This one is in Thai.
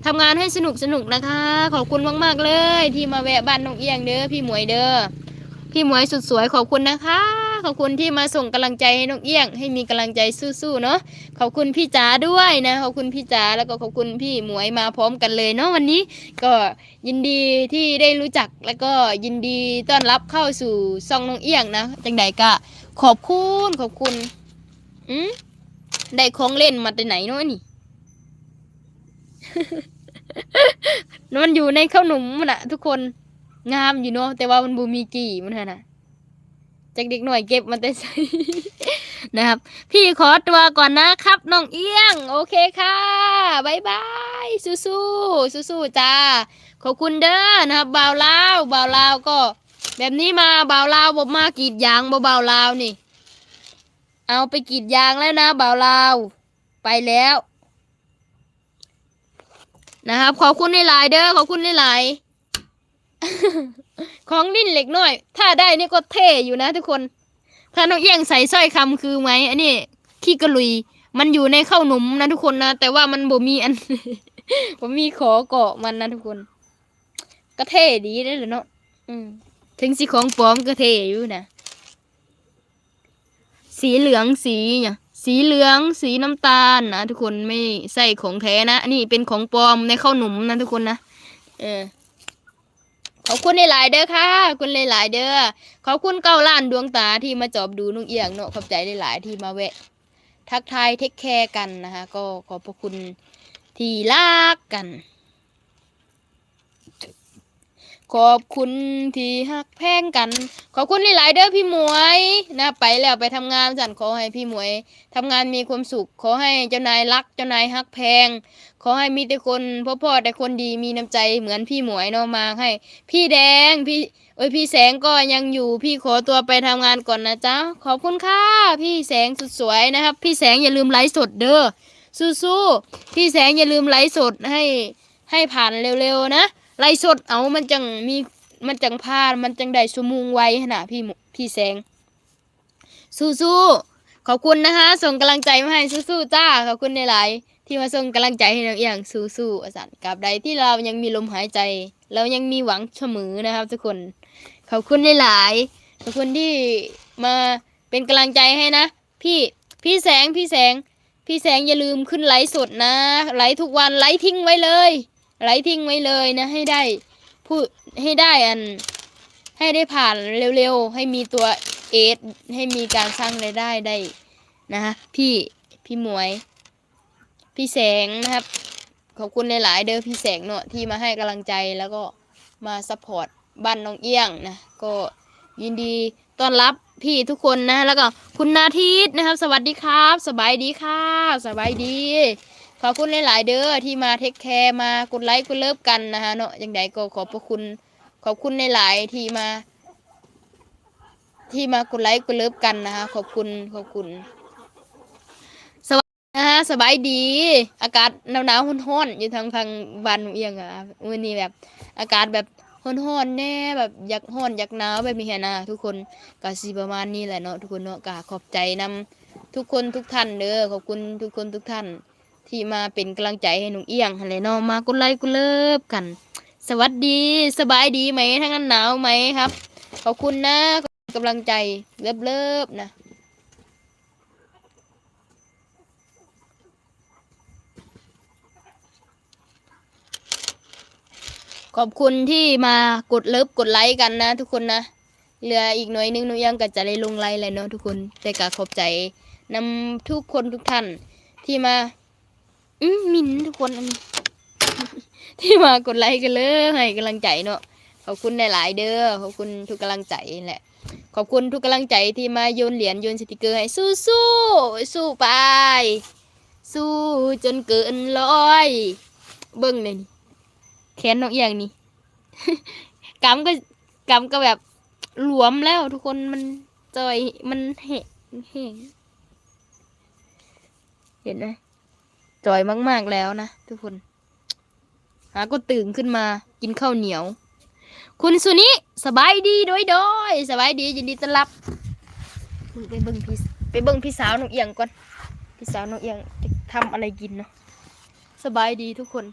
ทำงานให้สนุกนะคะขอบคุณมากๆเลยที่มาแวะบ้านน้องเอียงเด้อพี่หมวยเด้อพี่หมวยสุดสวยขอบคุณนะคะขอบคุณที่มาส่งกำลังใจให้น้องเอียงให้มีกำลังใจสู้ๆเนาะขอบคุณพี่จ๋าด้วยนะขอบคุณพี่จ๋าแล้วก็ขอบคุณพี่หมวยมาพร้อมกันเลยเนาะวันนี้ก็ยินดีที่ได้รู้จักแล้วก็ยินดีต้อนรับเข้าสู่ซองน้องเอียงนะจังใดก็ขอบคุณอืมได้ของเล่นมาแต่ไหนเนาะนี่ มันอยู่ในข้าวหนุ่มมันอะทุกคนงามอยู่เนาะแต่ว่ามันบูมีกี่มันน่ะจากเด็กหน่อยเก็บมันแต่ใส่ นะครับพี่ขอตัวก่อนนะครับน้องเอี้ยงโอเคค่ะบ๊ายบายสู้ๆจ้าขอบคุณเด้อนะครับบ่าวลาวก็แบบนี้มาบ่าวลาวบอกมากรีดยางบ่าวลาวนี่เอาไปกรีดยางแล้วนะบ่าวลาวไปแล้วนะครับขอบคุณหลายๆเด้อขอบคุณหลายๆ ของดิ้นเหล็กน้อยถ้าได้นี่ก็เท่อยู่นะทุกคนถ้าน้องเอี้ยงใส่สร้อยคำคือไหมอันนี้ขี้กระลุยมันอยู่ในข้าวหนุ่มนะทุกคนนะแต่ว่ามันบ่มีอัน บ่มีขอเกาะมันนะทุกคนก็เท่ดีได้เลยเนาะถึงสีของปลอมก็เท่อยู่นะสีเหลืองสีเนี่ยสีเหลืองสีน้ำตาลนะทุกคนไม่ใส่ของแท้นะนี่เป็นของปลอมในข้าวหนุ่มนะทุกคนนะขอบคุณหลายๆเด้อค่ะขอบคุณหลายๆเด้อขอบคุณ9 ล้านดวงตาที่มาจอบดูนุ่งเอียงเนาะขอบใจหลายๆที่มาแวะทักทายเทคแคร์กันนะคะก็ขอบพระคุณที่รักกันขอบคุณที่ฮักแพงกันขอบคุณหลายๆเด้อพี่หมวยนะไปแล้วไปทำงานสั่นขอให้พี่หมวยทำงานมีความสุขขอให้เจ้านายรักเจ้านายฮักแพงขอให้มีแต่คนพ่อแต่คนดีมีน้ำใจเหมือนพี่หมวยเนาะมาให้พี่แดงพี่แสงก็ยังอยู่พี่ขอตัวไปทำงานก่อนนะจ๊ะขอบคุณค่ะพี่แสงสุดสวยนะครับพี่แสงอย่าลืมไลฟ์สดเด้อสู้ๆพี่แสงอย่าลืมไลฟ์สดให้ผ่านเร็วๆนะไล่สดเอามันจังมีมันจังพามันจังได้ชั่วโมงไวขนาดพี่แสงสู้ๆขอบคุณนะคะส่งกำลังใจมาให้สู้ๆจ้าขอบคุณในหลายที่มาส่งกำลังใจให้น้องเอียงสู้ๆอาจารย์กับใดที่เรายังมีลมหายใจเรายังมีหวังเสมอนะครับทุกคนขอบคุณในหลายขอบคุณที่มาเป็นกำลังใจให้นะพี่แสงอย่าลืมขึ้นไลฟ์สดนะไลฟ์ทุกวันไลฟ์ทิ้งไว้เลยไลฟ์ทิ้งไว้เลยนะให้ได้พูดให้ได้ให้ได้ผ่านเร็วๆให้มีตัวเอสให้มีการสร้างรายได้ได้นะฮะพี่หมวยพี่แสงนะครับขอบคุณหลายๆเด้อพี่แสงเนาะที่มาให้กำลังใจแล้วก็มาซัพพอร์ตบ้านน้องเอี้ยงนะก็ยินดีต้อนรับพี่ทุกคนนะแล้วก็คุณนาทิตนะครับสวัสดีครับสบายดีค่ะสบายดีขอบคุณหลายๆเด้อที่มาเทคแคร์มากดไลค์กดเลิฟกันนะฮะเนาะอย่างใดก็ขอบพระคุณขอบคุณหลายๆที่มากดไลค์กดเลิฟกันนะคะขอบคุณสวัสดีนะฮะสบายดีอากาศหนาวๆร้อนๆอยู่ทางบ้านเอียงอ่ะวันนี้แบบอากาศแบบร้อนๆแน่แบบอยากร้อนอยากหนาวแบบนี้นะทุกคนก็สิประมาณนี้แหละเนาะทุกคนเนาะก็ขอบใจนำทุกคนทุกท่านเด้อขอบคุณทุกคนทุกท่านที่มาเป็นกำลังใจให้หนุ่งเอียงอะไรเนาะมากดไลค์กดเลิฟกัน สวัสดีสบายดีไหมทั้งนั้นหนาวไหมครับขอบคุณนะกำลังใจเลิฟนะขอบคุณที่มากดเลิฟกดไลค์กันนะทุกคนนะเหลืออีกหน่อยนึงหนูยังก็จะได้ลงไลค์เลยเนาะทุกคนแต่ก็ขอบใจนำทุกคนทุกท่านที่มามินทุกคนที่มากดไลค์กันเลยให้กำลังใจเนาะขอบคุณหลายๆเด้อขอบคุณทุกกำลังใจแหละขอบคุณทุกกำลังใจที่มาโยนเหรียญโยนสติกเกอร์ให้สู้ไปสู้จนเกินร้อยเบิ้งเลยนี่แขนน้องอย่างนี้ กำก็แบบหลวมแล้วทุกคนมันจอยมันแห้งเห็นไหมจอยมากๆแล้วนะทุกคนก็ตื่นขึ้นมากินข้าวเหนียวคุณสุนิสบายดีโดยสบายดียินดีต้อนรับไปเบิ้งพี่สาวน้องเอียงก่อนพี่สาวน้องเอียงจะทำอะไรกินเนาะสบายดีทุกคน